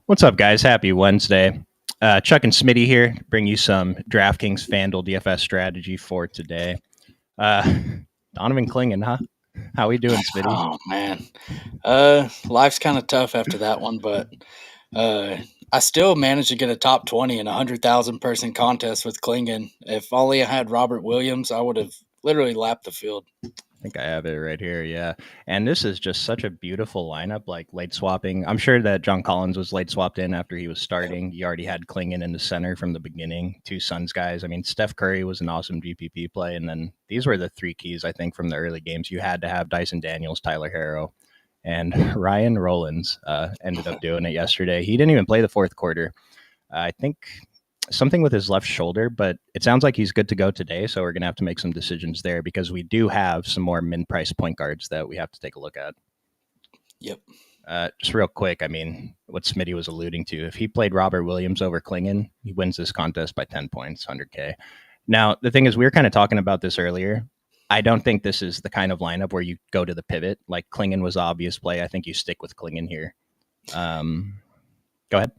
What's up, guys? Happy Wednesday. Chuck and Smitty here to bring you some DraftKings FanDuel DFS strategy for today. Uh, Donovan Klingen, huh? How we doing, Smitty? Oh man, life's kind of tough after that one, but uh, I still managed to get a top 20 in a 100,000 person contest with Klingon. If only I had Robert Williams, I would have literally lapped the field. I think I have it right here. Yeah. And this is just such a beautiful lineup, like late swapping. I'm sure that John Collins was late swapped in after he was starting. You already had Klingen in the center from the beginning, two Suns guys. I mean, Steph Curry was an awesome GPP play. And then these were the three keys, I think, from the early games. You had to have Dyson Daniels, Tyler Harrow, and Ryan Rollins ended up doing it yesterday. He didn't even play the fourth quarter. I think something with his left shoulder, but it sounds like he's good to go today. So we're going to have to make some decisions there because we do have some more min price point guards that we have to take a look at. Yep. Just real quick, I mean, what Smitty was alluding to, if he played Robert Williams over Klingen, he wins this contest by 10 points, 100K. Now, the thing is, we were kind of talking about this earlier. I don't think this is the kind of lineup where you go to the pivot. Like Klingen was obvious play. I think you stick with Klingen here. Go ahead.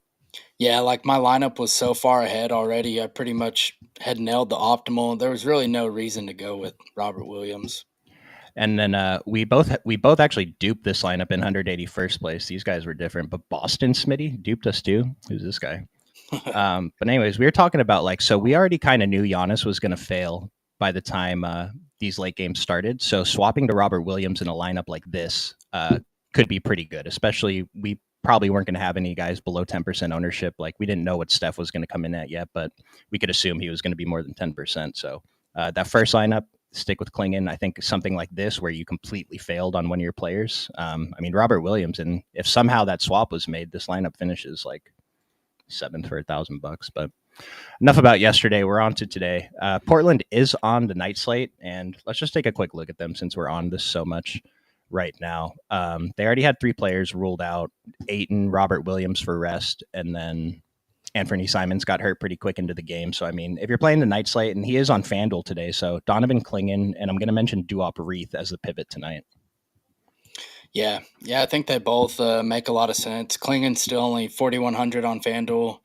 Yeah, like my lineup was so far ahead already. I pretty much had nailed the optimal. There was really no reason to go with Robert Williams. And then we both actually duped this lineup in 181st place. These guys were different, but Boston Smitty duped us too. Who's this guy? But anyways, we were talking about so we already kind of knew Giannis was going to fail by the time these late games started. So swapping to Robert Williams in a lineup like this could be pretty good, especially we probably weren't going to have any guys below 10% ownership. Like we didn't know what Steph was going to come in at yet, but we could assume he was going to be more than 10%. So that first lineup, stick with Klingen. I think something like this where you completely failed on one of your players. I mean, Robert Williams, and if somehow that swap was made, this lineup finishes like seventh for $1,000. But enough about yesterday. We're on to today. Portland is on the night slate, and let's just take a quick look at them since we're on this so much right now. They already had three players ruled out: Ayton, Robert Williams for rest, and then Anthony Simons got hurt pretty quick into the game. So, I mean, if you're playing the night slate, and he is on FanDuel today, so Donovan Klingen, and I'm going to mention Duop Reith as the pivot tonight. Yeah, I think they both make a lot of sense. Klingen's still only 4,100 on FanDuel.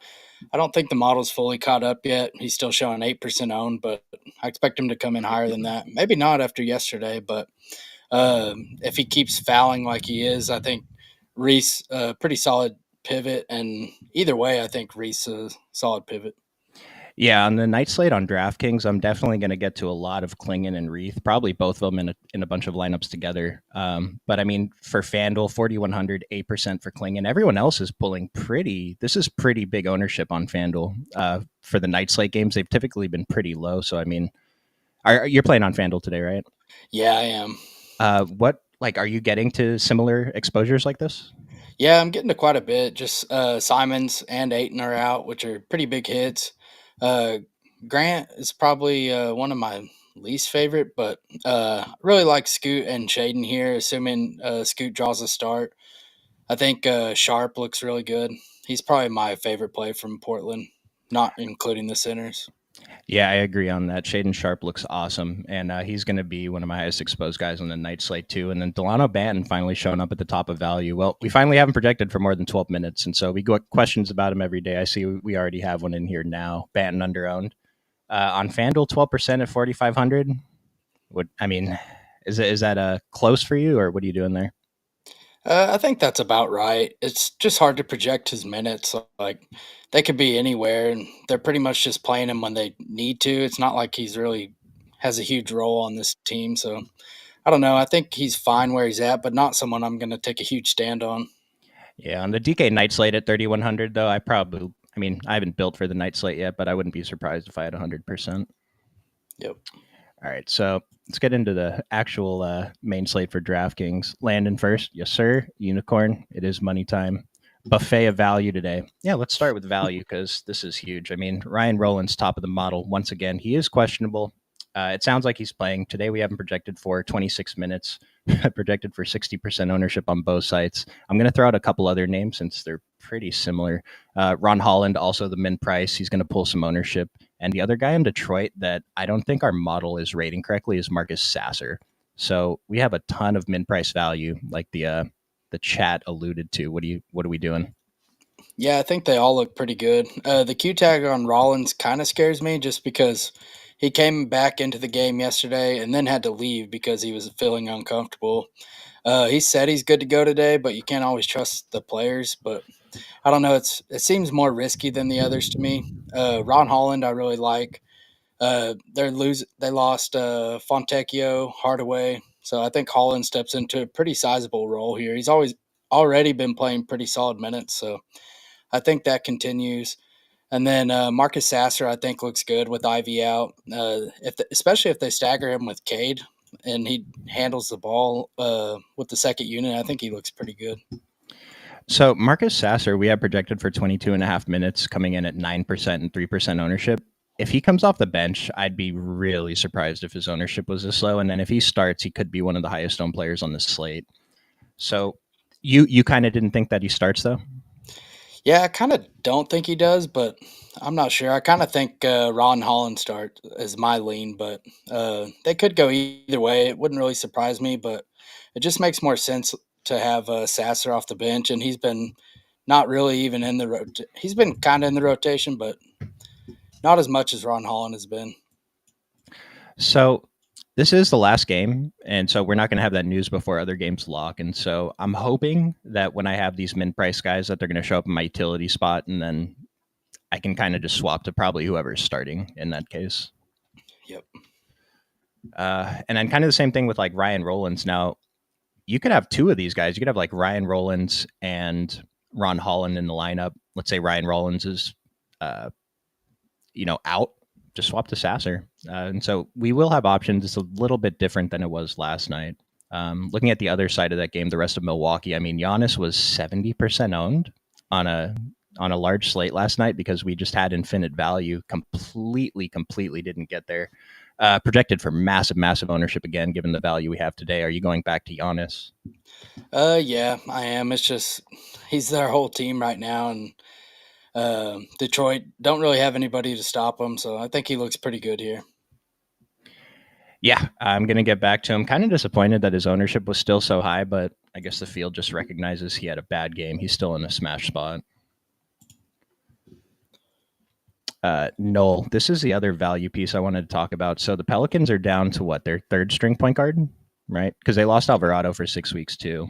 I don't think the model's fully caught up yet. He's still showing 8% owned, but I expect him to come in higher than that. Maybe not after yesterday, but if he keeps fouling like he is, I think Reese pretty solid pivot. And either way, I think Reese a solid pivot. Yeah, on the night slate on DraftKings, I'm definitely going to get to a lot of Klingen and Reith, probably both of them in a bunch of lineups together. But I mean, for FanDuel, 4,100, 8% for Klingen. Everyone else is pulling this is pretty big ownership on FanDuel. For the night slate games, they've typically been pretty low. So, I mean, you're playing on FanDuel today, right? Yeah, I am. Are you getting to similar exposures like this? Yeah, I'm getting to quite a bit. Just Simons and Ayton are out, which are pretty big hits. Grant is probably one of my least favorite, but really like Scoot and Shaden here, assuming Scoot draws a start. I think Sharp looks really good. He's probably my favorite play from Portland, not including the centers. Yeah, I agree on that. Shaden Sharp looks awesome, and he's going to be one of my highest exposed guys on the night slate too. And then Delano Banton finally showing up at the top of value. Well, we finally have him projected for more than 12 minutes, and so we got questions about him every day. I see we already have one in here now. Banton underowned on FanDuel, 12% at 4,500. Is that close for you, or what are you doing there? I think that's about right. It's just hard to project his minutes. Like they could be anywhere, and they're pretty much just playing him when they need to. It's not like he's really has a huge role on this team. So I don't know. I think he's fine where he's at, but not someone I'm going to take a huge stand on. Yeah, on the DK night slate at 3,100, though, I haven't built for the night slate yet, but I wouldn't be surprised if I had 100%. Yep. All right, so let's get into the actual main slate for DraftKings. Landon first. Yes, sir. Unicorn. It is money time. Buffet of value today. Yeah, let's start with value because this is huge. I mean, Ryan Rollins, top of the model. Once again, he is questionable. It sounds like he's playing. Today we have him projected for 26 minutes, projected for 60% ownership on both sites. I'm going to throw out a couple other names since they're pretty similar. Ron Holland, also the min price. He's going to pull some ownership. And the other guy in Detroit that I don't think our model is rating correctly is Marcus Sasser. So we have a ton of min price value, like the chat alluded to. What are we doing? Yeah, I think they all look pretty good. The Q tag on Rollins kind of scares me just because he came back into the game yesterday and then had to leave because he was feeling uncomfortable. He said he's good to go today, but you can't always trust the players. But I don't know. It seems more risky than the others to me. Ron Holland, I really like. They lost Fontecchio, Hardaway, so I think Holland steps into a pretty sizable role here. He's always already been playing pretty solid minutes, so I think that continues. And then Marcus Sasser, I think, looks good with Ivy out. Especially if they stagger him with Cade and he handles the ball with the second unit, I think he looks pretty good. So Marcus Sasser, we have projected for 22 and a half minutes, coming in at 9% and 3% ownership. If he comes off the bench, I'd be really surprised if his ownership was this low. And then if he starts, he could be one of the highest owned players on the slate. So you kind of didn't think that he starts, though? Yeah, I kind of don't think he does, but I'm not sure. I kind of think Ron Holland start is my lean, but they could go either way. It wouldn't really surprise me, but it just makes more sense to have Sasser off the bench, and he's been not really even in the he's been kind of in the rotation, but not as much as Ron Holland has been. So this is the last game, and so we're not going to have that news before other games lock. And so I'm hoping that when I have these min price guys, that they're going to show up in my utility spot, and then I can kind of just swap to probably whoever's starting in that case. Yep. And then kind of the same thing with like Ryan Rollins. Now, you could have two of these guys. You could have like Ryan Rollins and Ron Holland in the lineup. Let's say Ryan Rollins is, out. Just swap to Sasser. And so we will have options. It's a little bit different than it was last night. Looking at the other side of that game, the rest of Milwaukee, I mean, Giannis was 70% owned on a large slate last night because we just had infinite value. Completely didn't get there. Projected for massive ownership again, given the value we have today. Are you going back to Giannis? Yeah, I am. It's just he's their whole team right now, and Detroit don't really have anybody to stop him, so I think he looks pretty good here. Yeah, I'm going to get back to him. Kind of disappointed that his ownership was still so high, but I guess the field just recognizes he had a bad game. He's still in a smash spot. Noel, this is the other value piece I wanted to talk about. So the Pelicans are down to what, their third string point guard, right? Because they lost Alvarado for 6 weeks too.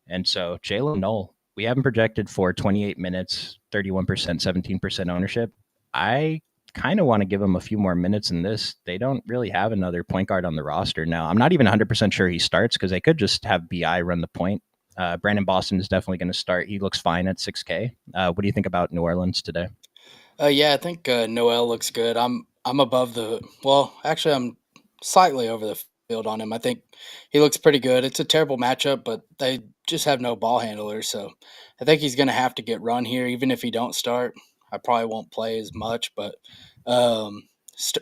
And so Jalen Noel, we haven't projected for 28 minutes, 31%, 17% ownership. I kind of want to give him a few more minutes in this. They don't really have another point guard on the roster now. I'm not even 100% sure he starts because they could just have BI run the point. Brandon Boston is definitely going to start. He looks fine at 6K. What do you think about New Orleans today? Yeah, I think Noel looks good. I'm above actually I'm slightly over the field on him. I think he looks pretty good. It's a terrible matchup, but they just have no ball handlers, so I think he's going to have to get run here, even if he don't start. I probably won't play as much, but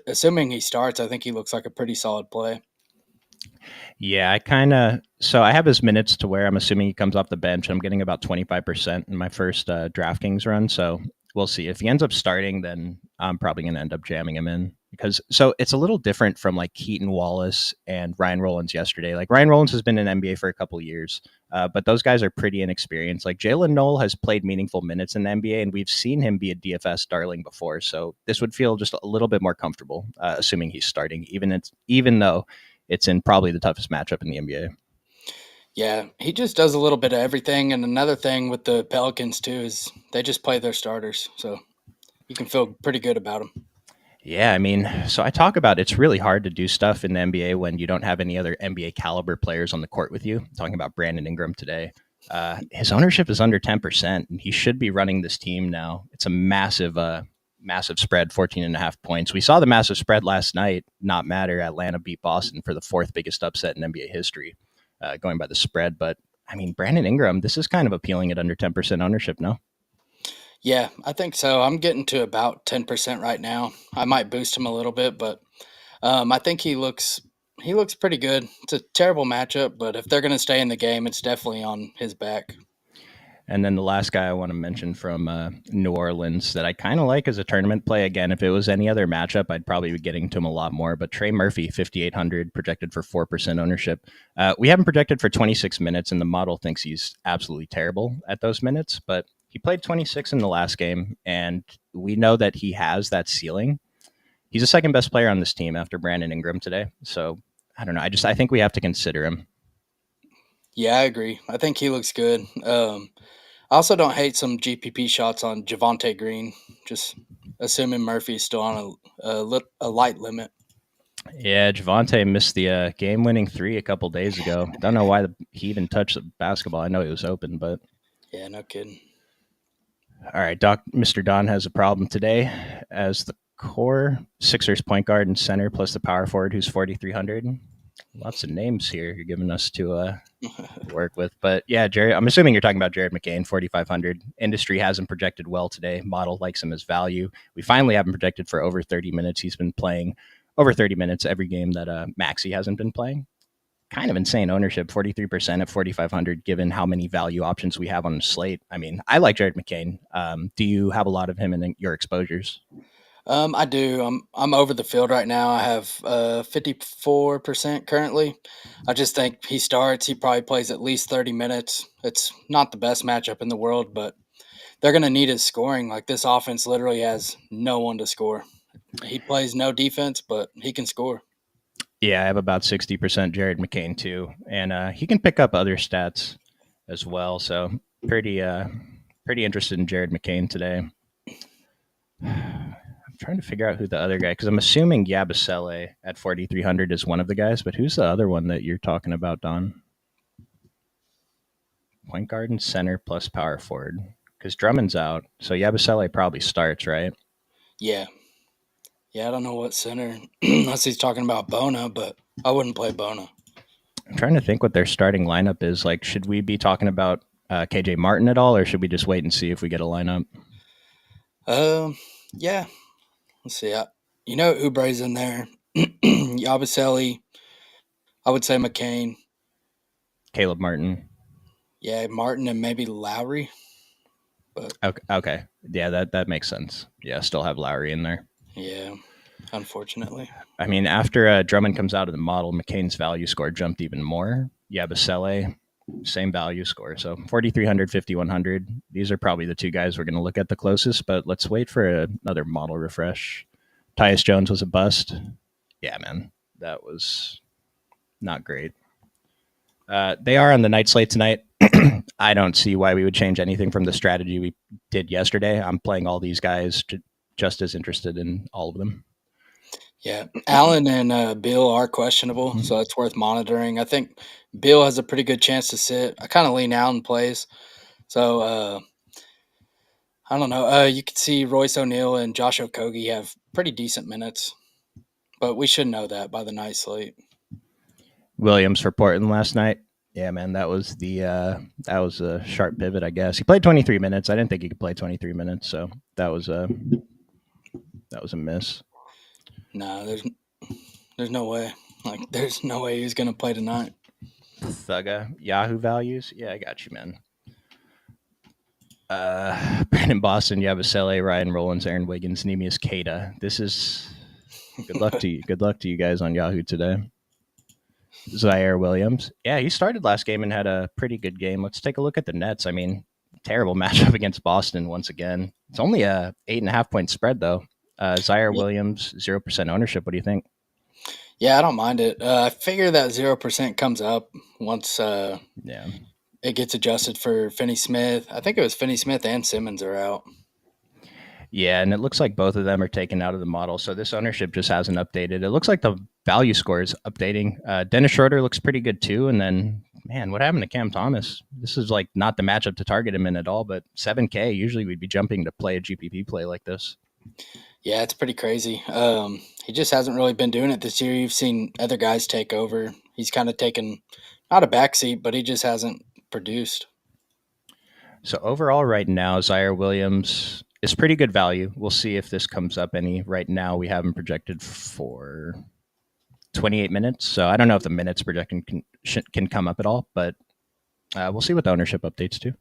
assuming he starts, I think he looks like a pretty solid play. Yeah, so I have his minutes to where I'm assuming he comes off the bench. I'm getting about 25% in my first DraftKings run. So we'll see. If he ends up starting, then I'm probably going to end up jamming him in so it's a little different from like Keaton Wallace and Ryan Rollins yesterday. Like Ryan Rollins has been in NBA for a couple of years, but those guys are pretty inexperienced. Like Jalen Noel has played meaningful minutes in the NBA, and we've seen him be a DFS darling before. So this would feel just a little bit more comfortable, assuming he's starting, even though it's in probably the toughest matchup in the NBA. Yeah, he just does a little bit of everything. And another thing with the Pelicans, too, is they just play their starters. So you can feel pretty good about them. Yeah, I mean, so I talk about it's really hard to do stuff in the NBA when you don't have any other NBA caliber players on the court with you. I'm talking about Brandon Ingram today. His ownership is under 10%, and he should be running this team now. It's a massive spread, 14 and a half points. We saw the massive spread last night not matter. Atlanta beat Boston for the fourth biggest upset in NBA history, going by the spread. But, I mean, Brandon Ingram, this is kind of appealing at under 10% ownership, no? Yeah, I think so. I'm getting to about 10% right now. I might boost him a little bit, but I think he looks pretty good. It's a terrible matchup, but if they're going to stay in the game, it's definitely on his back. And then the last guy I want to mention from New Orleans that I kind of like as a tournament play. Again, if it was any other matchup, I'd probably be getting to him a lot more. But Trey Murphy, 5,800, projected for 4% ownership. We haven't projected for 26 minutes, and the model thinks he's absolutely terrible at those minutes. But He played 26 in the last game, and we know that he has that ceiling. He's the second best player on this team after Brandon Ingram today. So I don't know. I think we have to consider him. Yeah, I agree. I think he looks good. I also don't hate some GPP shots on Javonte Green, just assuming Murphy's still on a light limit. Yeah, Javonte missed the game-winning three a couple days ago. Don't know why he even touched the basketball. I know it was open, but Yeah, no kidding. all right, Mr. Don has a problem today as the core Sixers point guard and center plus the power forward who's 4,300. Lots of names here you're giving us to work with. But yeah, Jared, I'm assuming you're talking about Jared McCain, 4,500. Industry has him projected well today. Model likes him as value. We finally have him projected for over 30 minutes. He's been playing over 30 minutes every game that Maxey hasn't been playing. Kind of insane ownership, 43% at 4,500, given how many value options we have on the slate. I mean, I like Jared McCain. Do you have a lot of him in your exposures? I do. I'm over the field right now. I have 54% currently. I just think he starts. He probably plays at least 30 minutes. It's not the best matchup in the world, but they're going to need his scoring. Like this offense literally has no one to score. He plays no defense, but he can score. Yeah, I have about 60% Jared McCain too, and he can pick up other stats as well. So pretty interested in Jared McCain today. I'm trying to figure out who the other guy, because I'm assuming Yabusele at 4,300 is one of the guys, but who's the other one that you're talking about, Don? Point guard and center plus power forward, because Drummond's out, so Yabusele probably starts, right? Yeah. Yeah, I don't know what center, unless he's talking about Bona, but I wouldn't play Bona. I'm trying to think what their starting lineup is. Like, should we be talking about KJ Martin at all, or should we just wait and see if we get a lineup? Yeah. Let's see. You know, Oubre's in there. Yabusele. I would say McCain. Caleb Martin. Yeah, Martin and maybe Lowry. But okay. Yeah, that makes sense. Yeah, still have Lowry in there. Yeah, unfortunately. I mean, after Drummond comes out of the model, McCain's value score jumped even more. Yabusele, same value score. So 4,300, 5,100. These are probably the two guys we're going to look at the closest, but let's wait for another model refresh. Tyus Jones was a bust. Yeah, man, that was not great. They are on the night slate tonight. I don't see why we would change anything from the strategy we did yesterday. I'm playing all these guys just as interested in all of them. Yeah, Allen and Bill are questionable, so it's worth monitoring. I think Bill has a pretty good chance to sit. I kind of lean Allen plays, so I don't know. You could see Royce O'Neal and Josh Okogie have pretty decent minutes, but we should know that by the night slate. Williams for Portland last night. Yeah, man, that was a sharp pivot, I guess. He played 23 minutes. I didn't think he could play 23 minutes, so that was a miss. No, there's no way. Like, there's no way he's gonna play tonight. Thugga, Yahoo values. Yeah, I got you, man. Brandon Boston, Yabusele, Ryan Rollins, Aaron Wiggins, Neemias Queta. This is good luck to you. Good luck to you guys on Yahoo today. Zaire Williams. Yeah, he started last game and had a pretty good game. Let's take a look at the Nets. I mean, terrible matchup against Boston once again. It's only a 8.5 point spread though. Zaire Williams, 0% ownership. What do you think? Yeah, I don't mind it. I figure that 0% comes up once it gets adjusted for Finney Smith. I think it was Finney Smith and Simmons are out. Yeah, and it looks like both of them are taken out of the model. So this ownership just hasn't updated. It looks like the value score is updating. Dennis Schroeder looks pretty good too. And then, man, what happened to Cam Thomas? This is like not the matchup to target him in at all, but 7K, usually we'd be jumping to play a GPP play like this. Yeah, it's pretty crazy. He just hasn't really been doing it this year. You've seen other guys take over. He's kind of taken, not a backseat, but he just hasn't produced. So overall right now, Zaire Williams is pretty good value. We'll see if this comes up any. Right now, we have him projected for 28 minutes. So I don't know if the minutes projection can come up at all, but we'll see what the ownership updates to.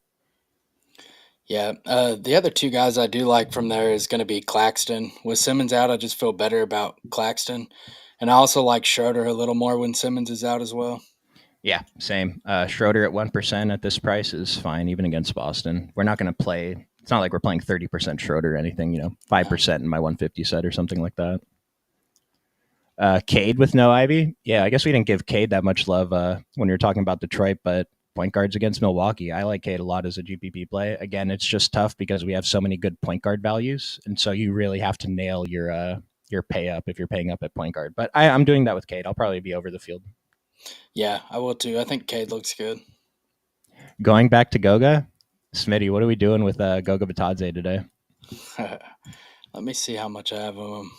Yeah, the other two guys I do like from there is going to be Claxton. With Simmons out, I just feel better about Claxton. And I also like Schroeder a little more when Simmons is out as well. Yeah, same. Schroeder at 1% at this price is fine, even against Boston. We're not going to play. It's not like we're playing 30% Schroeder or anything. 5% in my 150 set or something like that. Cade with no Ivy. Yeah, I guess we didn't give Cade that much love when we were talking about Detroit, but point guards against Milwaukee, I like Cade a lot as a GPP play. Again, it's just tough because we have so many good point guard values, and so you really have to nail your pay up if you're paying up at point guard. But I'm doing that with Cade. I'll probably be over the field. Yeah, I will too. I think Cade looks good. Going back to Goga, Smitty, what are we doing with Goga Batadze today? Let me see how much I have of him.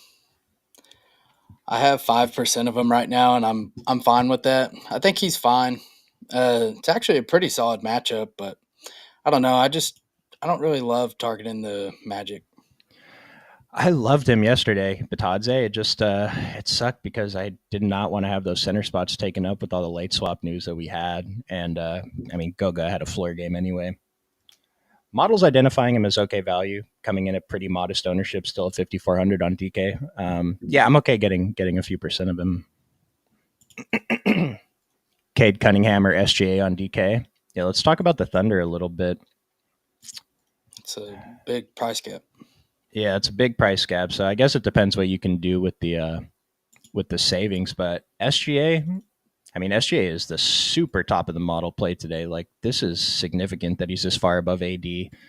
I have 5% of him right now, and I'm fine with that. I think he's fine. It's actually a pretty solid matchup, but I don't know. I don't really love targeting the Magic. I loved him yesterday, Batadze. It just it sucked because I did not want to have those center spots taken up with all the late swap news that we had, and Goga had a floor game anyway. Models identifying him as okay value, coming in at pretty modest ownership, still at 5,400 on DK. Yeah, I'm okay getting a few percent of him. Cade Cunningham or SGA on DK. Yeah, let's talk about the Thunder a little bit. It's a big price gap. Yeah, it's a big price gap. So I guess it depends what you can do with the savings. But SGA is the super top of the model play today. Like, this is significant that he's this far above AD,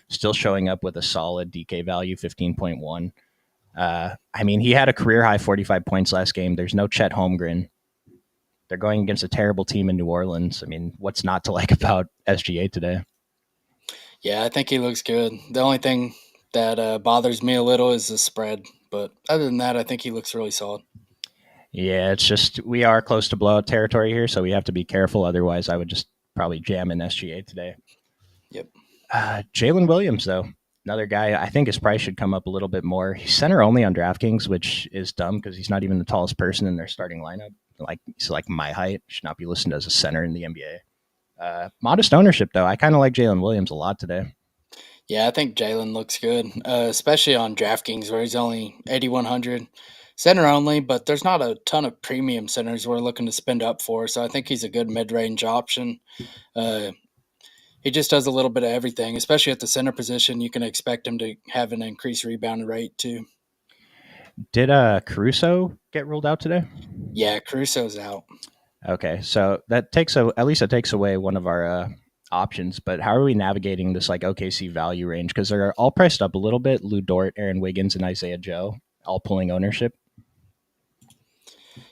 still showing up with a solid DK value, 15.1. He had a career high 45 points last game. There's no Chet Holmgren. They're going against a terrible team in New Orleans. What's not to like about SGA today? Yeah, I think he looks good. The only thing that bothers me a little is the spread. But other than that, I think he looks really solid. Yeah, it's just we are close to blowout territory here, so we have to be careful. Otherwise, I would just probably jam in SGA today. Yep. Jalen Williams, though, another guy, I think his price should come up a little bit more. He's center only on DraftKings, which is dumb because he's not even the tallest person in their starting lineup. He's like my height, should not be listed as a center in the NBA. Modest ownership, though. I kind of like Jalen Williams a lot today. Yeah, I think Jalen looks good, especially on DraftKings where he's only 8,100 center only, but there's not a ton of premium centers we're looking to spend up for. So I think he's a good mid-range option. Uh, he just does a little bit of everything, especially at the center position. You can expect him to have an increased rebound rate too. Did Caruso get ruled out today? Yeah, Caruso's out. Okay, so that takes away one of our options. But how are we navigating this like OKC value range? Because they're all priced up a little bit. Lou Dort, Aaron Wiggins, and Isaiah Joe all pulling ownership.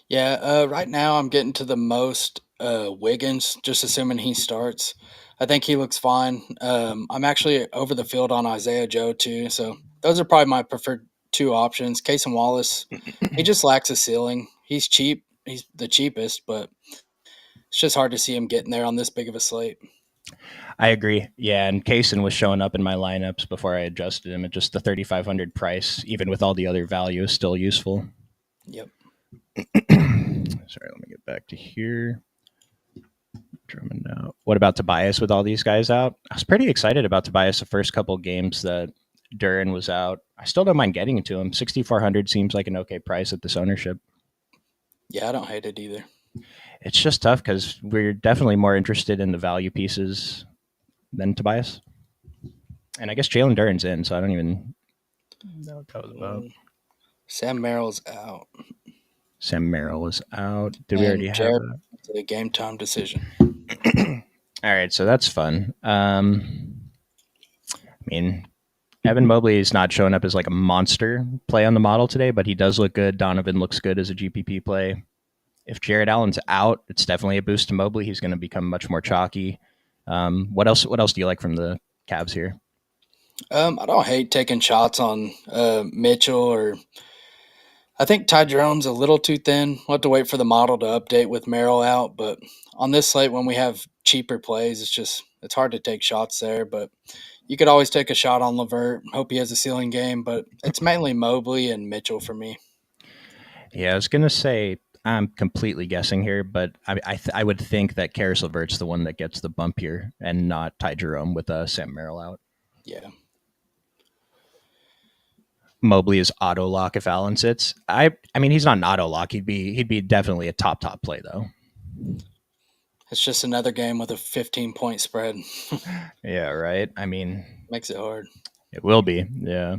Yeah, right now I'm getting to the most Wiggins, just assuming he starts. I think he looks fine. I'm actually over the field on Isaiah Joe too, so those are probably my preferred two options. Case and Wallace, he just lacks a ceiling. He's cheap. He's the cheapest, but it's just hard to see him getting there on this big of a slate. I agree. Yeah, and Kaysen was showing up in my lineups before I adjusted him at just the 3,500 price, even with all the other value, is still useful. Yep. Sorry, let me get back to here. Drummond out. What about Tobias with all these guys out? I was pretty excited about Tobias the first couple games that Duran was out. I still don't mind getting into him. 6,400 seems like an okay price at this ownership. Yeah, I don't hate it either. It's just tough because we're definitely more interested in the value pieces than Tobias. And I guess Jalen Duran's in, so I don't even know what that was about. Sam Merrill's out. Sam Merrill was out. Did we already have that? A game time decision. All right, so that's fun. Evan Mobley is not showing up as like a monster play on the model today, but he does look good. Donovan looks good as a GPP play. If Jared Allen's out, it's definitely a boost to Mobley. He's going to become much more chalky. What else do you like from the Cavs here? I don't hate taking shots on Mitchell, or I think Ty Jerome's a little too thin. We'll have to wait for the model to update with Merrill out. But on this slate, when we have cheaper plays, it's hard to take shots there. But you could always take a shot on LeVert. Hope he has a ceiling game. But it's mainly Mobley and Mitchell for me. Yeah, I was going to say I'm completely guessing here, but I would think that Karis LeVert's the one that gets the bump here and not Ty Jerome with Sam Merrill out. Yeah. Mobley is auto lock if Allen sits. He's not an auto lock. He'd be definitely a top play though. It's just another game with a 15-point spread. Yeah, right. I mean, Makes it hard. it will be. Yeah.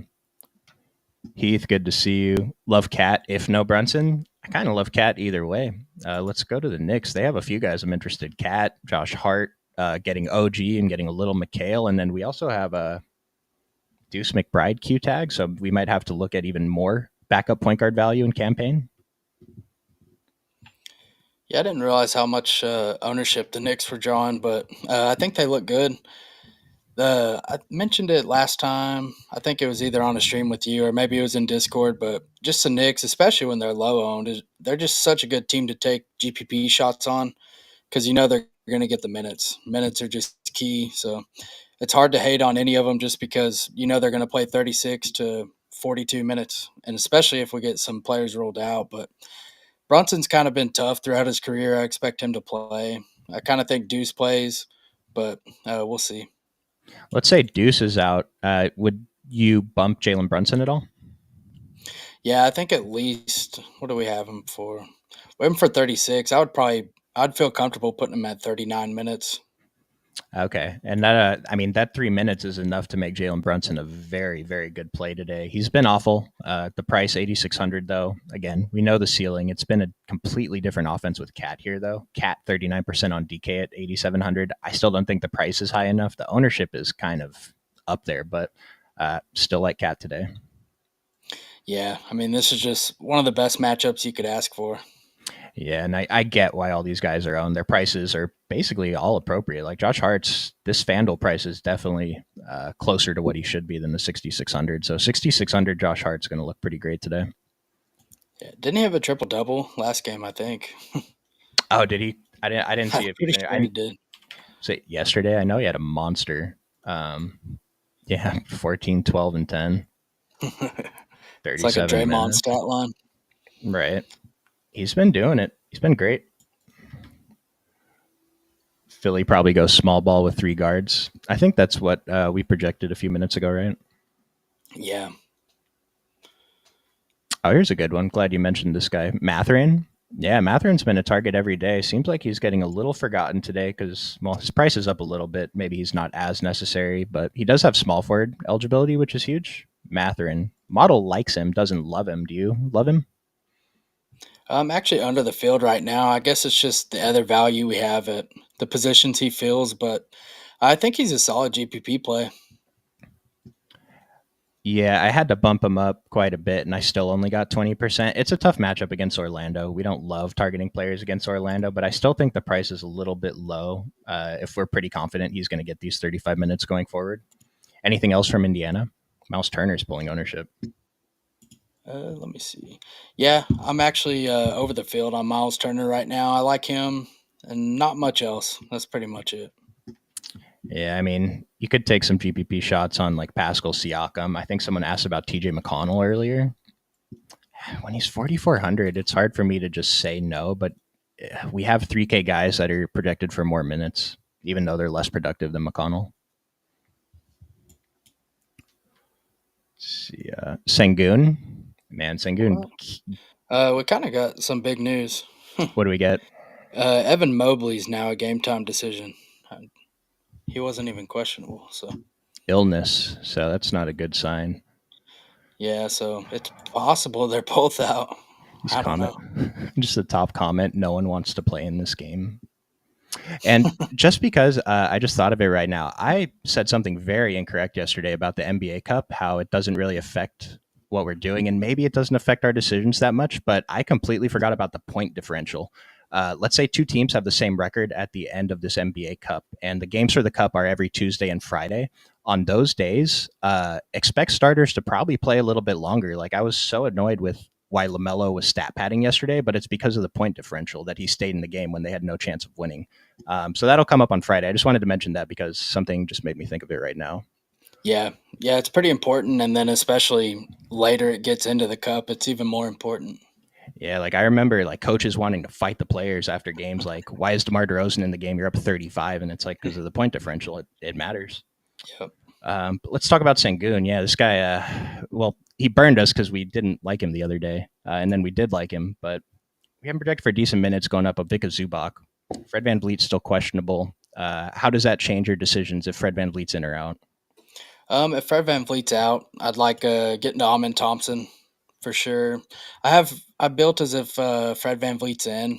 Heath, good to see you. Love Cat, if no Brunson. I kind of love Cat either way. Let's go to the Knicks. They have a few guys I'm interested. Cat, Josh Hart, getting OG and getting a little McHale. And then we also have a Deuce McBride Q tag. So we might have to look at even more backup point guard value in campaign. Yeah, I didn't realize how much ownership the Knicks were drawing, but I think they look good. I mentioned it last time. I think it was either on a stream with you or maybe it was in Discord. But just the Knicks, especially when they're low owned, they're just such a good team to take GPP shots on because you know they're going to get the minutes. Minutes are just key, so it's hard to hate on any of them just because you know they're going to play 36 to 42 minutes, and especially if we get some players rolled out. But Brunson's kind of been tough throughout his career. I expect him to play. I kind of think Deuce plays, but we'll see. Let's say Deuce is out. Would you bump Jalen Brunson at all? Yeah, I think at least what do we have him for? We have him for 36. I'd feel comfortable putting him at 39 minutes. Okay. And that, I mean, that 3 minutes is enough to make Jalen Brunson a very, very good play today. He's been awful. The price, 8,600, though. Again, we know the ceiling. It's been a completely different offense with Cat here, though. Cat, 39% on DK at 8,700. I still don't think the price is high enough. The ownership is kind of up there, but still like Cat today. Yeah, I mean, this is just one of the best matchups you could ask for. Yeah, and I get why all these guys are owned. Their prices are basically all appropriate. Like Josh Hart's, this FanDuel price is definitely closer to what he should be than the 6,600. So 6,600, Josh Hart's going to look pretty great today. Yeah, didn't he have a triple double last game? I think. Oh, did he? I didn't see it. Pretty sure he did. So yesterday, I know he had a monster. Yeah, 14, 12, and 10. It's like a Draymond minutes. stat line. Right. He's been doing it. He's been great. Philly probably goes small ball with 3 guards. I think that's what we projected a few minutes ago, right? Yeah. Oh, here's a good one. Glad you mentioned this guy. Mathurin. Yeah, Mathurin's been a target every day. Seems like he's getting a little forgotten today because, well, his price is up a little bit. Maybe he's not as necessary, but he does have small forward eligibility, which is huge. Mathurin. Model likes him, doesn't love him. Do you love him? I'm actually under the field right now. I guess it's just the other value we have at the positions he fills, but I think he's a solid GPP play. Yeah, I had to bump him up quite a bit, and I still only got 20%. It's a tough matchup against Orlando. We don't love targeting players against Orlando, but I still think the price is a little bit low if we're pretty confident he's going to get these 35 minutes going forward. Anything else from Indiana? Miles Turner's pulling ownership. Let me see. Yeah, I'm actually over the field on Miles Turner right now. I like him and not much else. That's pretty much it. Yeah, I mean, you could take some GPP shots on like Pascal Siakam. I think someone asked about TJ McConnell earlier. When he's 4,400, it's hard for me to just say no, but we have 3K guys that are projected for more minutes, even though they're less productive than McConnell. Let's see, Sengun. Man, Sengun. We kind of got some big news. What do we get? Evan Mobley's now a game time decision. He wasn't even questionable, so Illness, so that's not a good sign. Yeah, so it's possible they're both out. I don't know. Just the top comment, no one wants to play in this game. And just because I just thought of it right now, I said something very incorrect yesterday about the NBA Cup, how it doesn't really affect what we're doing, and maybe it doesn't affect our decisions that much, but I completely forgot about the point differential. Let's say 2 teams have the same record at the end of this NBA Cup, and the games for the Cup are every Tuesday and Friday. On those days, expect starters to probably play a little bit longer. Like, I was so annoyed with why LaMelo was stat padding yesterday, but it's because of the point differential that he stayed in the game when they had no chance of winning. So that'll come up on Friday. I just wanted to mention that because something just made me think of it right now. Yeah, it's pretty important, and then especially later it gets into the Cup, it's even more important. Yeah, like I remember like coaches wanting to fight the players after games. Like, why is DeMar DeRozan in the game? You're up 35, and it's like because of the point differential. It matters. Yep. But let's talk about Sengun. Yeah, this guy. Well, he burned us because we didn't like him the other day, and then we did like him, but we haven't projected for decent minutes going up a Vika Zubac Fred VanVleet's still questionable. How does that change your decisions if Fred VanVleet's in or out? If Fred VanVleet's out, I'd like getting to Amin Thompson for sure. I built as if Fred VanVleet's in.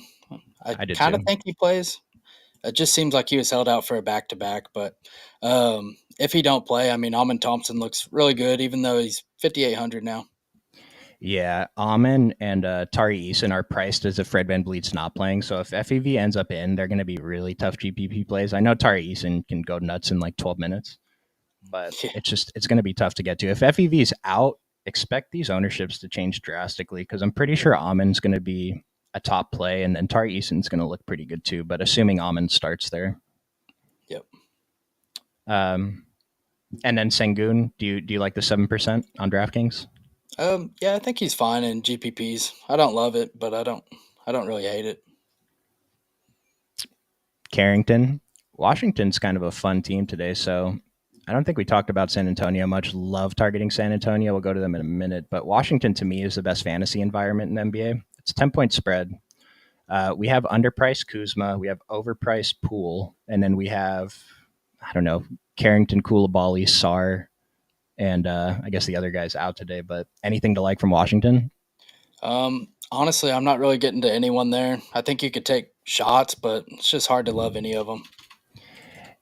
I I did kind of too. think he plays. It just seems like he was held out for a back to back. But if he don't play, I mean, Amin Thompson looks really good, even though he's 5,800 now. Yeah, Amin and Tari Eason are priced as if Fred VanVleet's not playing. So if FEV ends up in, they're going to be really tough GPP plays. I know Tari Eason can go nuts in like 12 minutes, but Yeah. it's going to be tough to get to. If FEV is out, expect these ownerships to change drastically because I'm pretty sure Amin's going to be a top play, and then Tari Eason's going to look pretty good too. But assuming Amin starts there, Yep. And then Sengun, do you like the 7% on DraftKings? Yeah, I think he's fine in GPPs. I don't love it, but I don't really hate it. Carrington, Washington's kind of a fun team today, so I don't think we talked about San Antonio much. Love targeting San Antonio. We'll go to them in a minute, but Washington to me is the best fantasy environment in the NBA. It's a 10-point spread. We have underpriced Kuzma, we have overpriced Poole, and then we have, I don't know, Carrington, Koulibaly, Sarr, and I guess the other guy's out today. But anything to like from Washington? Honestly, I'm not really getting to anyone there. I think you could take shots, but it's just hard to love any of them.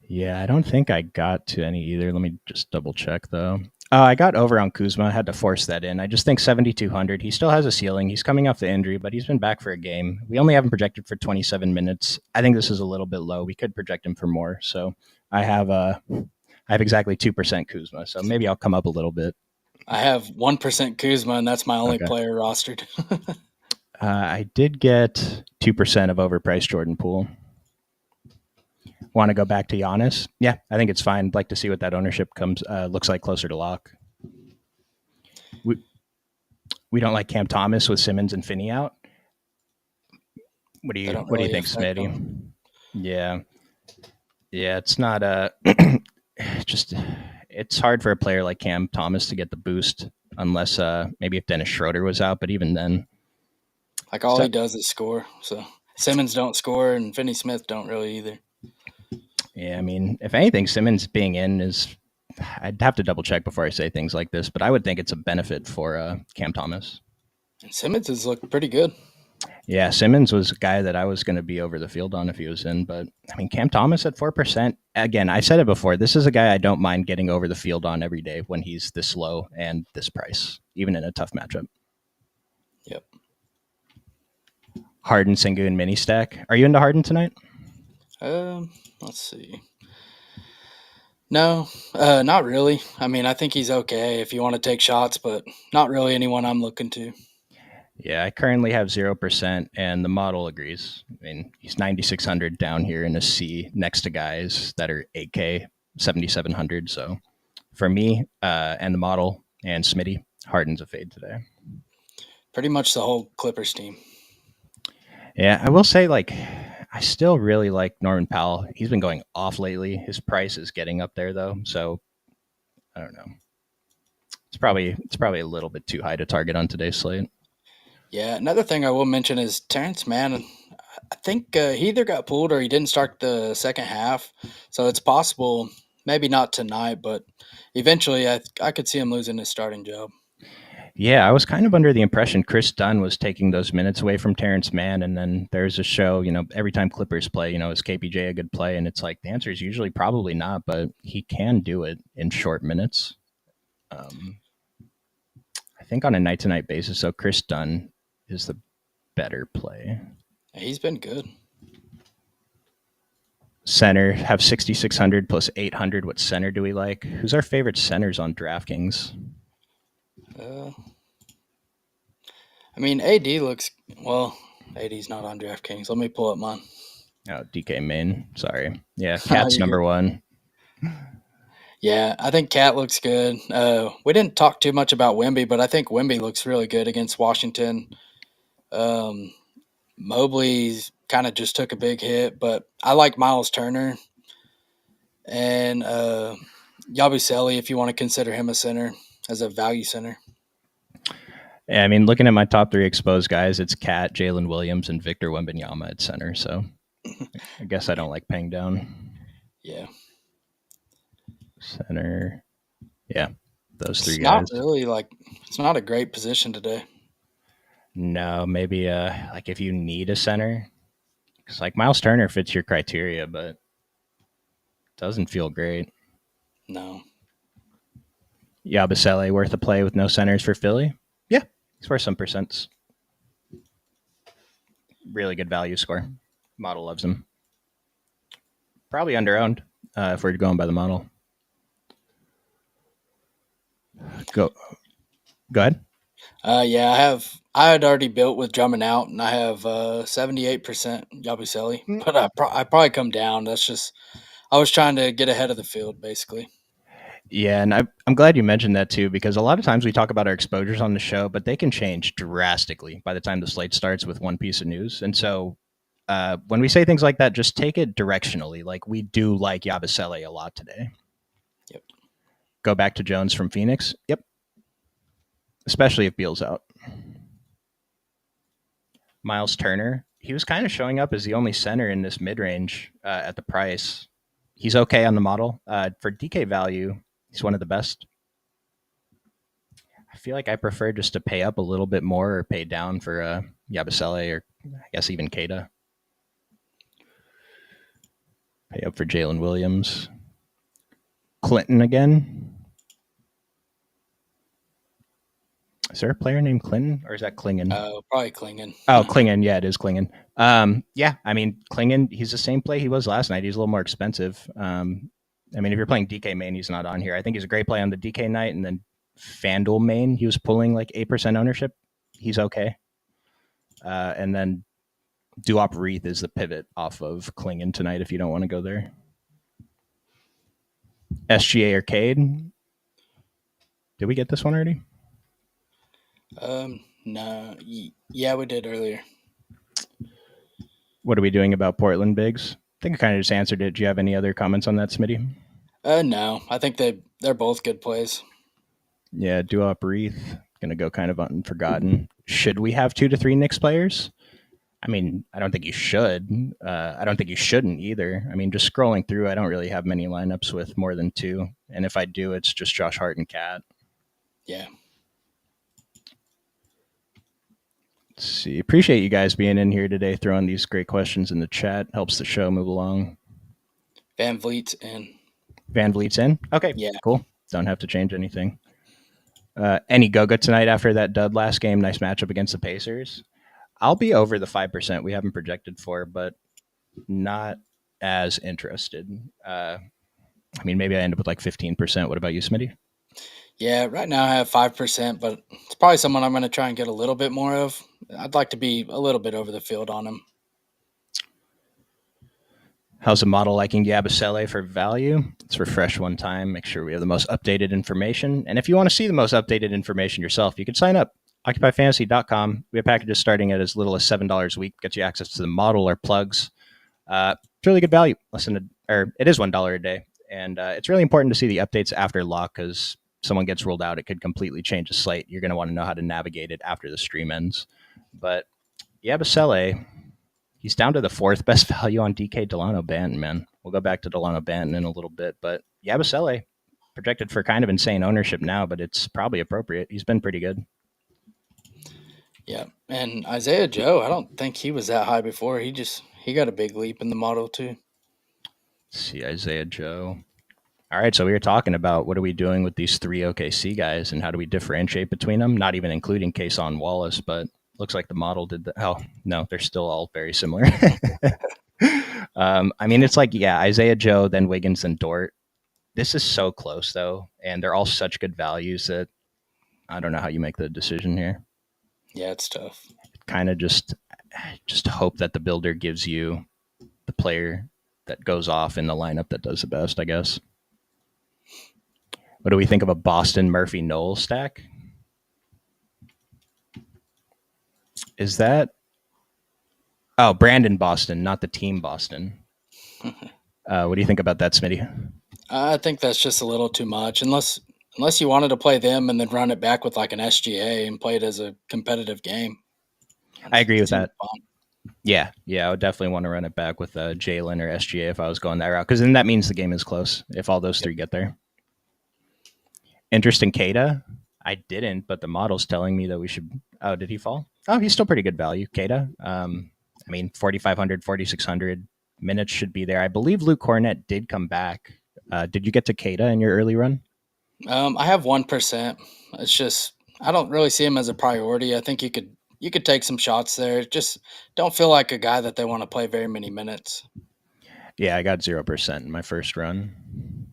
Yeah, I don't think I got to any either. Let me just double check though. I got over on Kuzma. I had to force that in. I just think 7,200. He still has a ceiling. He's coming off the injury, but he's been back for a game. We only have him projected for 27 minutes. I think this is a little bit low. We could project him for more. So I have exactly 2% Kuzma. So maybe I'll come up a little bit. I have 1% Kuzma, and that's my only Okay. player rostered. I did get 2% of overpriced Jordan Poole. Want to go back to Giannis? Yeah, I think it's fine. I'd like to see what that ownership looks like closer to lock. We don't like Cam Thomas with Simmons and Finney out. What do you think, Smitty? Yeah, it's not it's hard for a player like Cam Thomas to get the boost unless maybe if Dennis Schroeder was out, but even then, like all he does is score. So Simmons don't score, and Finney Smith don't really either. Yeah, I mean, if anything, Simmons being in is, I'd have to double check before I say things like this, but I would think it's a benefit for Cam Thomas. And Simmons has looked pretty good. Yeah, Simmons was a guy that I was going to be over the field on if he was in, but I mean, Cam Thomas at 4%. Again, I said it before. This is a guy I don't mind getting over the field on every day when he's this low and this price, even in a tough matchup. Yep. Harden, Sengun, mini stack. Are you into Harden tonight? Let's see. No, not really. I mean, I think he's okay if you want to take shots, but not really anyone I'm looking to. Yeah, I currently have 0%, and the model agrees. I mean, he's 9,600 down here in a C next to guys that are 8K, 7,700. So for me and the model and Smitty, Harden's a fade today. Pretty much the whole Clippers team. Yeah, I will say, like, I still really like Norman Powell. He's been going off lately. His price is getting up there, though. So I don't know. It's probably a little bit too high to target on today's slate. Yeah, another thing I will mention is Terrence Mann. I think he either got pulled or he didn't start the second half. So it's possible, maybe not tonight, but eventually I could see him losing his starting job. Yeah, I was kind of under the impression Chris Dunn was taking those minutes away from Terrence Mann, and then there's a show, every time Clippers play, is KPJ a good play? And it's like the answer is usually probably not, but he can do it in short minutes. I think on a night-to-night basis, so Chris Dunn is the better play. He's been good. Center, have 6,600 plus 800. What center do we like? Who's our favorite centers on DraftKings? I mean, AD looks, well, AD's not on DraftKings. Let me pull up mine. Oh, DK Main. Sorry. Yeah, Cat's number one. Yeah, I think Cat looks good. We didn't talk too much about Wemby, but I think Wemby looks really good against Washington. Mobley's kind of just took a big hit, but I like Miles Turner and Yabusele if you want to consider him a center, as a value center. Yeah, I mean, looking at my top three exposed guys, it's Cat, Jalen Williams, and Victor Wembanyama at center. So I guess I don't like paying down. Yeah. Center. Yeah, those three It's not guys. really it's not a great position today. No, maybe like if you need a center, because like Miles Turner fits your criteria, but doesn't feel great. No. Yabusele worth a play with no centers for Philly? Yeah, he's worth some percents. Really good value score. Model loves him. Probably underowned if we're going by the model. Go ahead. Yeah, I had already built with Drummond out, and I have 78% Yabusele, but I probably come down. That's just I was trying to get ahead of the field, basically. Yeah, and I'm glad you mentioned that too, because a lot of times we talk about our exposures on the show, but they can change drastically by the time the slate starts with one piece of news. And so when we say things like that, just take it directionally. Like we do like Yabusele a lot today. Yep. Go back to Jones from Phoenix. Yep. Especially if Beal's out. Miles Turner, he was kind of showing up as the only center in this mid range at the price. He's okay on the model. For DK value, he's one of the best. I feel like I prefer just to pay up a little bit more or pay down for Yabusele or I guess even Keita. Pay up for Jalen Williams. Clinton again. Is there a player named Clinton or is that Klingon? Probably Klingon. Oh, Klingon. Yeah, it is Klingon. Yeah, I mean, Klingon, he's the same play he was last night. He's a little more expensive. I mean, if you're playing DK main, he's not on here. I think he's a great play on the DK night. And then FanDuel main, he was pulling like 8% ownership. He's okay. And then Duop Reith is the pivot off of Klingon tonight if you don't want to go there. SGA Arcade. Did we get this one already? No. Yeah, we did earlier. What are we doing about Portland Bigs? I think I kind of just answered it. Do you have any other comments on that, Smitty? No. I think they're both good plays. Yeah, Duop Reith. Going to go kind of unforgotten. Should we have 2 to 3 Knicks players? I mean, I don't think you should. I don't think you shouldn't either. I mean, just scrolling through, I don't really have many lineups with more than 2. And if I do, it's just Josh Hart and Cat. Yeah. Let's see. Appreciate you guys being in here today, throwing these great questions in the chat. Helps the show move along. Van Vliet's in. Van Vliet's in? Okay, yeah. Cool. Don't have to change anything. Any Goga tonight after that dud last game? Nice matchup against the Pacers. I'll be over the 5% we haven't projected for, but not as interested. I mean, maybe I end up with like 15%. What about you, Smitty? Yeah, right now I have 5%, but it's probably someone I'm going to try and get a little bit more of. I'd like to be a little bit over the field on him. How's the model liking Yabusele for value? Let's refresh one time, make sure we have the most updated information. And if you want to see the most updated information yourself, you can sign up. OccupyFantasy.com. We have packages starting at as little as $7 a week. Gets you access to the model or plugs. It's really good value. It is $1 a day. And it's really important to see the updates after lock because someone gets ruled out, it could completely change the slate. You're going to want to know how to navigate it after the stream ends. But Yabusele, he's down to the 4th best value on DK Delano Banton, man. We'll go back to Delano Banton in a little bit. But Yabusele, projected for kind of insane ownership now, but it's probably appropriate. He's been pretty good. Yeah, and Isaiah Joe, I don't think he was that high before. He got a big leap in the model too. Let's see, Isaiah Joe. All right, so we were talking about what are we doing with these 3 OKC guys and how do we differentiate between them, not even including Kason Wallace, but looks like the model did that. Oh, no, they're still all very similar. I mean, it's like, yeah, Isaiah Joe, then Wiggins, then Dort. This is so close, though, and they're all such good values that I don't know how you make the decision here. Yeah, it's tough. Kind of just hope that the builder gives you the player that goes off in the lineup that does the best, I guess. What do we think of a Boston Murphy Knowles stack? Is that... Oh, Brandon Boston, not the team Boston. What do you think about that, Smitty? I think that's just a little too much. Unless you wanted to play them and then run it back with like an SGA and play it as a competitive game. I agree with that. Fun. Yeah, I would definitely want to run it back with Jalen or SGA if I was going that route, because then that means the game is close if all those three get there. Interesting, Kata. I didn't, but the model's telling me that we should. Oh, did he fall? Oh, he's still pretty good value, Kata. I mean, 4,500, 4,600 minutes should be there. I believe Luke Cornett did come back. Did you get to Kata in your early run? I have 1%. It's just I don't really see him as a priority. I think you could take some shots there. Just don't feel like a guy that they want to play very many minutes. Yeah, I got 0% in my first run.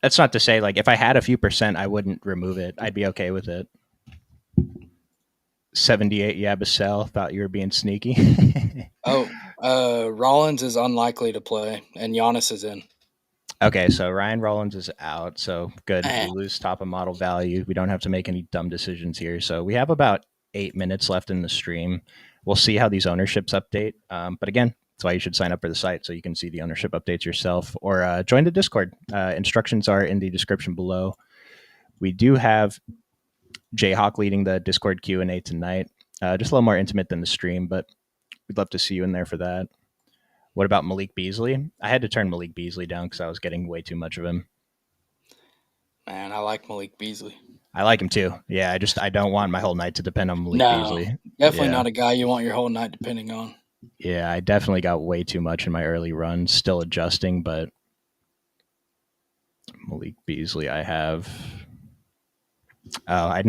That's not to say, like, if I had a few percent, I wouldn't remove it. I'd be okay with it. 78 Yabusel, thought you were being sneaky. Oh, Rollins is unlikely to play, and Giannis is in. Okay, so Ryan Rollins is out. So good. Eh, We lose top of model value. We don't have to make any dumb decisions here. So we have about 8 minutes left in the stream. We'll see how these ownerships update. But again, that's why you should sign up for the site so you can see the ownership updates yourself, or join the Discord. Instructions are in the description below. We do have Jayhawk leading the Discord Q&A tonight. Just a little more intimate than the stream, but we'd love to see you in there for that. What about Malik Beasley? I had to turn Malik Beasley down because I was getting way too much of him. Man, I like Malik Beasley. I like him too. Yeah, I don't want my whole night to depend on Malik No, Beasley. definitely Yeah. not a guy you want your whole night depending on. Yeah, I definitely got way too much in my early runs. Still adjusting, but Malik Beasley, I have. Oh, I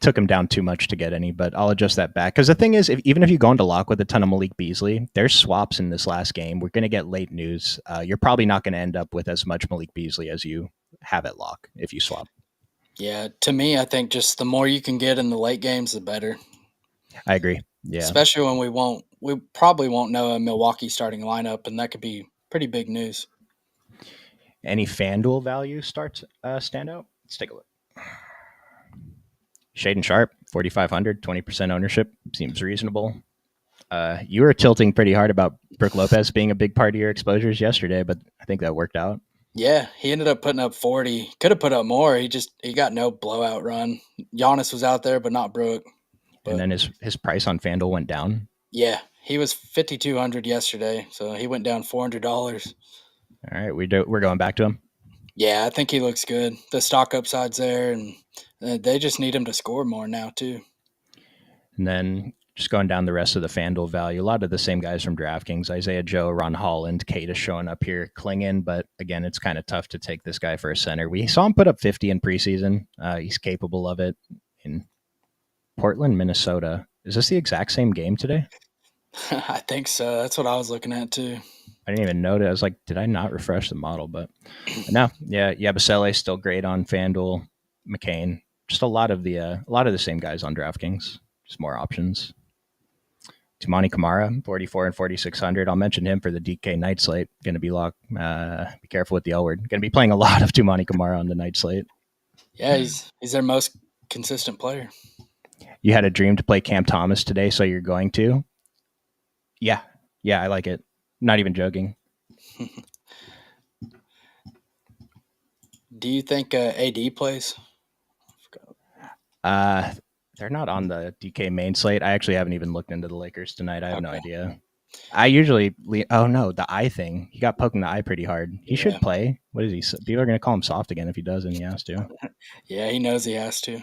took him down too much to get any, but I'll adjust that back. Because the thing is, even if you go into lock with a ton of Malik Beasley, there's swaps in this last game. We're going to get late news. You're probably not going to end up with as much Malik Beasley as you have at lock if you swap. Yeah, to me, I think just the more you can get in the late games, the better. I agree. Yeah. Especially when we probably won't know a Milwaukee starting lineup, and that could be pretty big news. Any FanDuel value stand out? Let's take a look. Shaden Sharp, 4,500, 20% ownership. Seems reasonable. You were tilting pretty hard about Brook Lopez being a big part of your exposures yesterday, but I think that worked out. Yeah, he ended up putting up 40. Could have put up more. He got no blowout run. Giannis was out there, but not Brook. And then his price on FanDuel went down. Yeah, he was 5,200 yesterday, so he went down $400. All right, we're going back to him. Yeah, I think he looks good. The stock upside's there, and they just need him to score more now too. And then just going down the rest of the FanDuel value, a lot of the same guys from DraftKings, Isaiah Joe, Ron Holland, Kata showing up here, clinging. But again, it's kind of tough to take this guy for a center. We saw him put up 50 in preseason. He's capable of it. In Portland, Minnesota. Is this the exact same game today? I think so. That's what I was looking at too. I didn't even notice. I was like, did I not refresh the model? But no, yeah, Yabusele still great on FanDuel. McCain, just a lot of the same guys on DraftKings. Just more options. Tumani Kamara, 44 and 4,600. I'll mention him for the DK night slate. Going to be locked. Be careful with the L word. Going to be playing a lot of Tumani Kamara on the night slate. Yeah, he's their most consistent player. You had a dream to play Cam Thomas today, so you're going to? Yeah, I like it. Not even joking. Do you think AD plays? They're not on the DK main slate. I actually haven't even looked into the Lakers tonight. I have no idea. I usually oh no, the eye thing. He got poked in the eye pretty hard. He should play. What is he? People are going to call him soft again if he does, and he has to. Yeah, he knows he has to.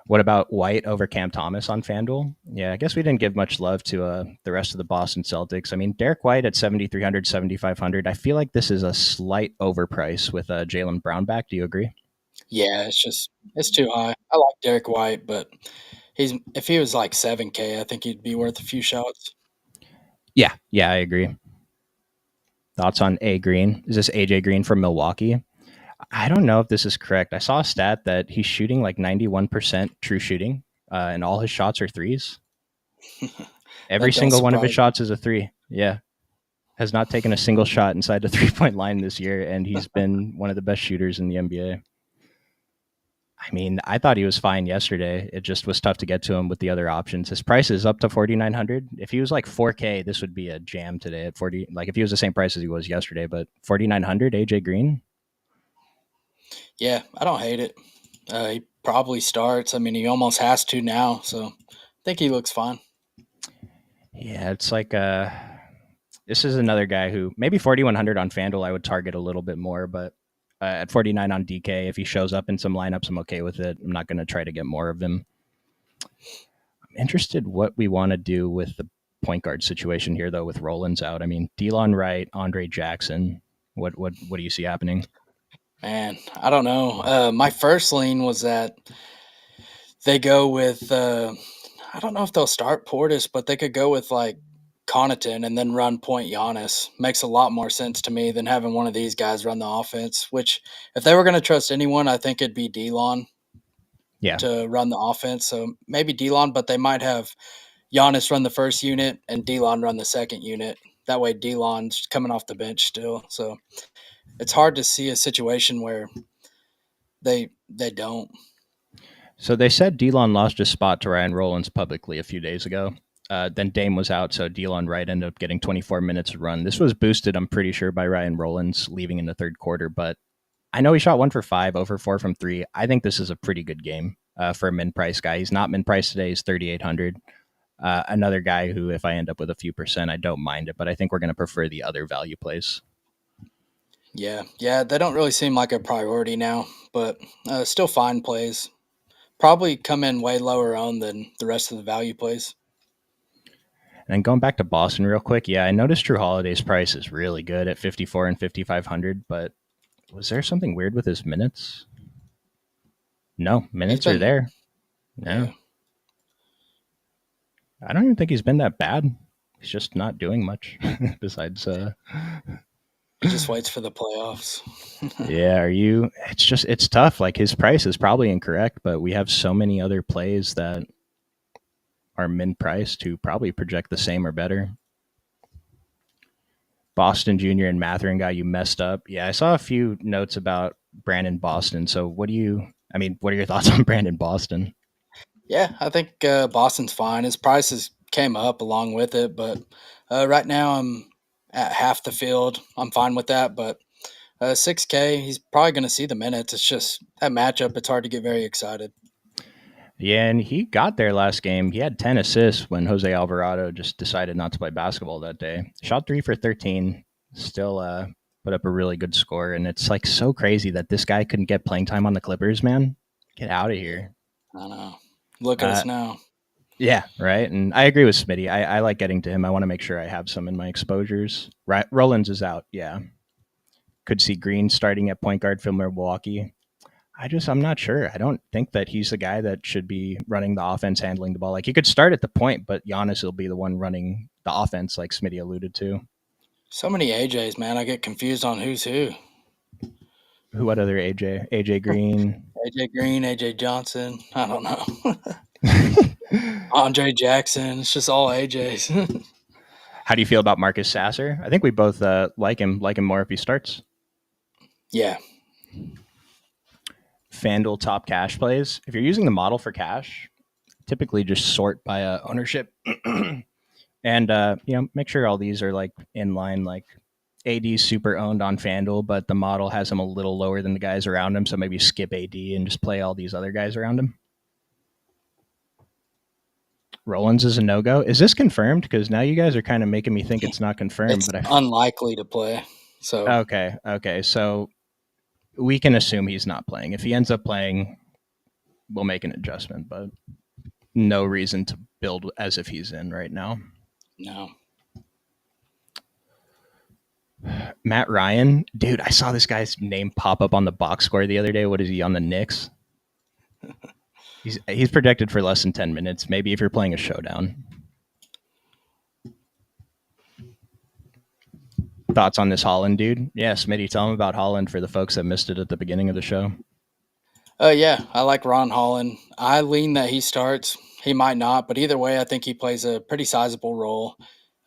What about White over Cam Thomas on FanDuel? Yeah, I guess we didn't give much love to the rest of the Boston Celtics. I mean, Derek White at 7,300, 7,500. I feel like this is a slight overprice with Jaylen Brown back. Do you agree? Yeah, it's too high. I like Derek White, but if he was like 7K, I think he'd be worth a few shots. Yeah, I agree. Thoughts on A Green? Is this AJ Green from Milwaukee? I don't know if this is correct. I saw a stat that he's shooting like 91% true shooting, and all his shots are threes. Every single one of his shots is a three. Yeah. Has not taken a single shot inside the 3-point line this year, and he's been one of the best shooters in the NBA. I mean, I thought he was fine yesterday. It just was tough to get to him with the other options. His price is up to 4,900. If he was like 4K, this would be a jam today at 40. Like if he was the same price as he was yesterday, but 4,900, AJ Green. Yeah, I don't hate it. He probably starts. I mean, he almost has to now, so I think he looks fine. Yeah, it's like this is another guy who maybe 4,100 on FanDuel I would target a little bit more, but at 49 on DK, if he shows up in some lineups, I'm okay with it. I'm not going to try to get more of him. I'm interested what we want to do with the point guard situation here, though, with Rollins out. I mean, Delon Wright, Andre Jackson. What do you see happening? Man, I don't know. My first lean was that they go with I don't know if they'll start Portis, but they could go with like Connaughton and then run point Giannis. Makes a lot more sense to me than having one of these guys run the offense. Which, if they were going to trust anyone, I think it'd be Delon Yeah. to run the offense. So maybe Delon, but they might have Giannis run the first unit and Delon run the second unit. That way, Delon's coming off the bench still. So it's hard to see a situation where they don't. So they said Delon lost his spot to Ryan Rollins publicly a few days ago. Then Dame was out, so Delon Wright ended up getting 24 minutes of run. This was boosted, I'm pretty sure, by Ryan Rollins leaving in the third quarter, but I know he shot 1 for 5, over 4 from 3. I think this is a pretty good game for a min price guy. He's not min price today. He's 3,800. Another guy who, if I end up with a few percent, I don't mind it, but I think we're going to prefer the other value plays. Yeah, they don't really seem like a priority now, but still fine plays. Probably come in way lower owned than the rest of the value plays. And going back to Boston real quick, yeah, I noticed Drew Holiday's price is really good at 54 and 5,500, but was there something weird with his minutes? No, minutes are there. Yeah. I don't even think he's been that bad. He's just not doing much besides. He just waits for the playoffs. Yeah, it's tough. Like his price is probably incorrect, but we have so many other plays that are min priced to probably project the same or better. Boston Jr. and Matherin guy, you messed up. Yeah, I saw a few notes about Brandon Boston. So what are your thoughts on Brandon Boston? Yeah, I think Boston's fine. His prices came up along with it, but right now I'm at half the field. I'm fine with that, but 6K, he's probably going to see the minutes. It's just that matchup. It's hard to get very excited. Yeah, and he got there last game. He had 10 assists when Jose Alvarado just decided not to play basketball that day. Shot 3 for 13. Still put up a really good score. And it's like so crazy that this guy couldn't get playing time on the Clippers, man. Get out of here. I know. Look at us now. Yeah, right. And I agree with Smitty. I like getting to him. I want to make sure I have some in my exposures. Right, Rollins is out. Yeah. Could see Green starting at point guard for Milwaukee. I'm not sure. I don't think that he's the guy that should be running the offense, handling the ball. Like he could start at the point, but Giannis will be the one running the offense, like Smitty alluded to. So many AJs, man. I get confused on who's who. What other AJ? AJ Green. AJ Green, AJ Johnson. I don't know. Andre Jackson. It's just all AJs. How do you feel about Marcus Sasser? I think we both like him more if he starts. Yeah. FanDuel top cash plays. If you're using the model for cash, typically just sort by ownership, and make sure all these are like in line. Like AD's super owned on FanDuel, but the model has him a little lower than the guys around him, so maybe skip AD and just play all these other guys around him. Rollins is a no-go. Is this confirmed? Because now you guys are kind of making me think it's not confirmed. It's unlikely to play. So okay. So we can assume he's not playing. If he ends up playing, we'll make an adjustment, but no reason to build as if he's in right now. No. Matt Ryan, dude, I saw this guy's name pop up on the box score the other day. What is he on the Knicks? He's projected for less than 10 minutes. Maybe if you're playing a showdown. Thoughts on this Holland dude? Yeah, Smitty, tell him about Holland for the folks that missed it at the beginning of the show. Yeah, I like Ron Holland. I lean that he starts. He might not, but either way, I think he plays a pretty sizable role.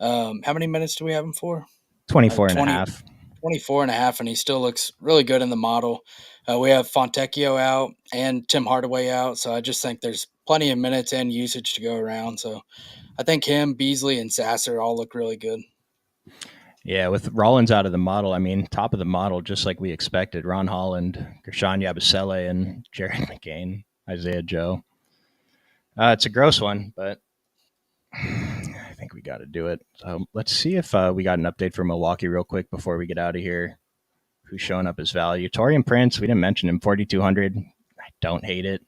How many minutes do we have him for? 24 and a half. 24 and a half, and he still looks really good in the model. We have Fontecchio out and Tim Hardaway out, so I just think there's plenty of minutes and usage to go around. So I think him, Beasley, and Sasser all look really good. Yeah, with Rollins out of the model, I mean, top of the model, just like we expected. Ron Holland, Gershon Yabusele, and Jared Isaiah Joe. It's a gross one, but I think we got to do it. So let's see if we got an update from Milwaukee real quick before we get out of here. Who's showing up as value? Torian Prince, we didn't mention him, 4,200. I don't hate it.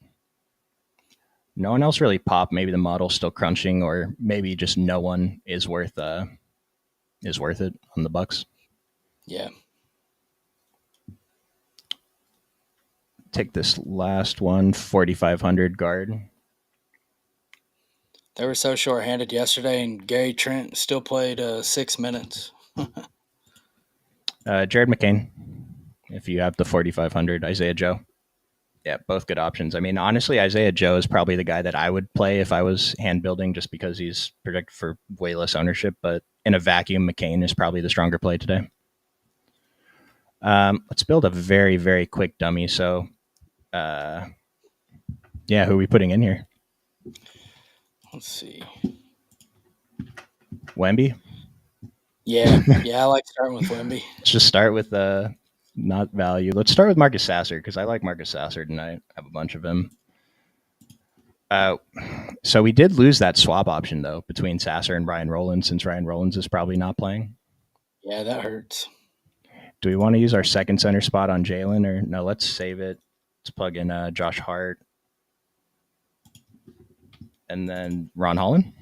No one else really popped. Maybe the model's still crunching, or maybe just no one is worth it on the Bucks. Yeah. Take this last one, 4,500 guard. They were so short-handed yesterday, and Gary Trent still played 6 minutes. Jared McCain, if you have the 4,500. Isaiah Joe. Yeah, both good options. I mean, honestly, Isaiah Joe is probably the guy that I would play if I was hand building, just because he's projected for way less ownership. But in a vacuum, McCain is probably the stronger play today. Let's build a very, very quick dummy. So, who are we putting in here? Let's see. Wemby? Yeah, I like starting with Wemby. Let's just start with not value. Let's start with Marcus Sasser, because I like Marcus Sasser tonight. I have a bunch of him. So we did lose that swap option, though, between Sasser and Ryan Rollins, since Ryan Rollins is probably not playing. Yeah, that hurts. Do we want to use our second center spot on Jalen, or no? Let's save it. Let's plug in Josh Hart. And then Ron Holland?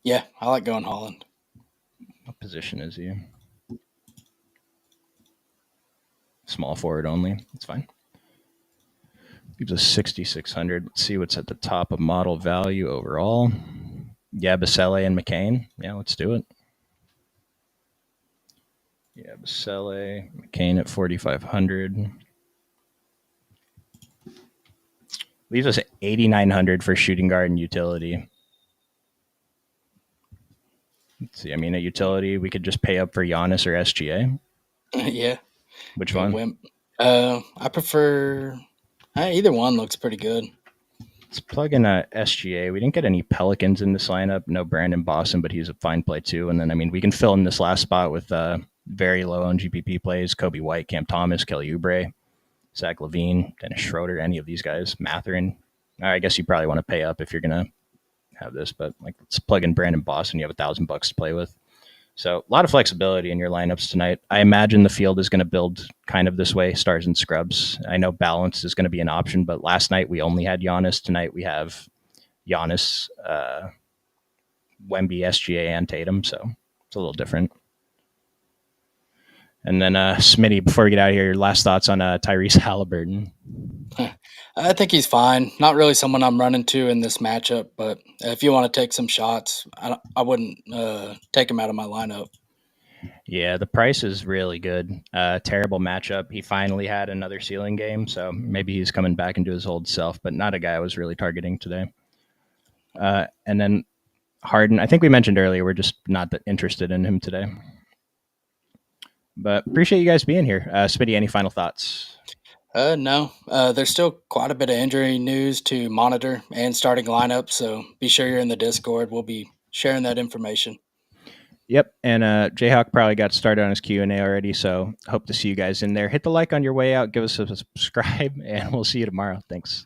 Yeah, I like going Holland. What position is he? Small forward only. That's fine. Gives us 6,600. Let's see what's at the top of model value overall. Yeah, Basele and McCain. Yeah, let's do it. Yeah, Basele, McCain at 4,500. Leaves us 8,900 for shooting guard and utility. Let's see. I mean, a utility, we could just pay up for Giannis or SGA. Yeah. Which one? I prefer either one. Looks pretty good. Let's plug in a SGA. We didn't get any Pelicans in this lineup. No Brandon Boston, but he's a fine play too. And then, I mean, we can fill in this last spot with very low on GPP plays. Kobe White, Cam Thomas, Kelly Oubre, Zach LaVine, Dennis Schroeder, any of these guys. Mathurin. I guess you probably want to pay up if you're going to have this, but like, let's plug in Brandon Boston. You have $1,000 to play with. So a lot of flexibility in your lineups tonight. I imagine the field is going to build kind of this way, stars and scrubs. I know balance is going to be an option, but last night we only had Giannis. Tonight we have Giannis, Wemby, SGA, and Tatum. So it's a little different. And then Smitty, before we get out of here, your last thoughts on Tyrese Halliburton. I think he's fine. Not really someone I'm running to in this matchup, but if you want to take some shots, I wouldn't take him out of my lineup. Yeah, the price is really good. Terrible matchup. He finally had another ceiling game, so maybe he's coming back into his old self, but not a guy I was really targeting today. And then Harden, I think we mentioned earlier, we're just not that interested in him today. But appreciate you guys being here. Smitty, any final thoughts? No. There's still quite a bit of injury news to monitor and starting lineup, so be sure you're in the Discord. We'll be sharing that information. Yep, and Jayhawk probably got started on his Q&A already, so hope to see you guys in there. Hit the like on your way out, give us a subscribe, and we'll see you tomorrow. Thanks.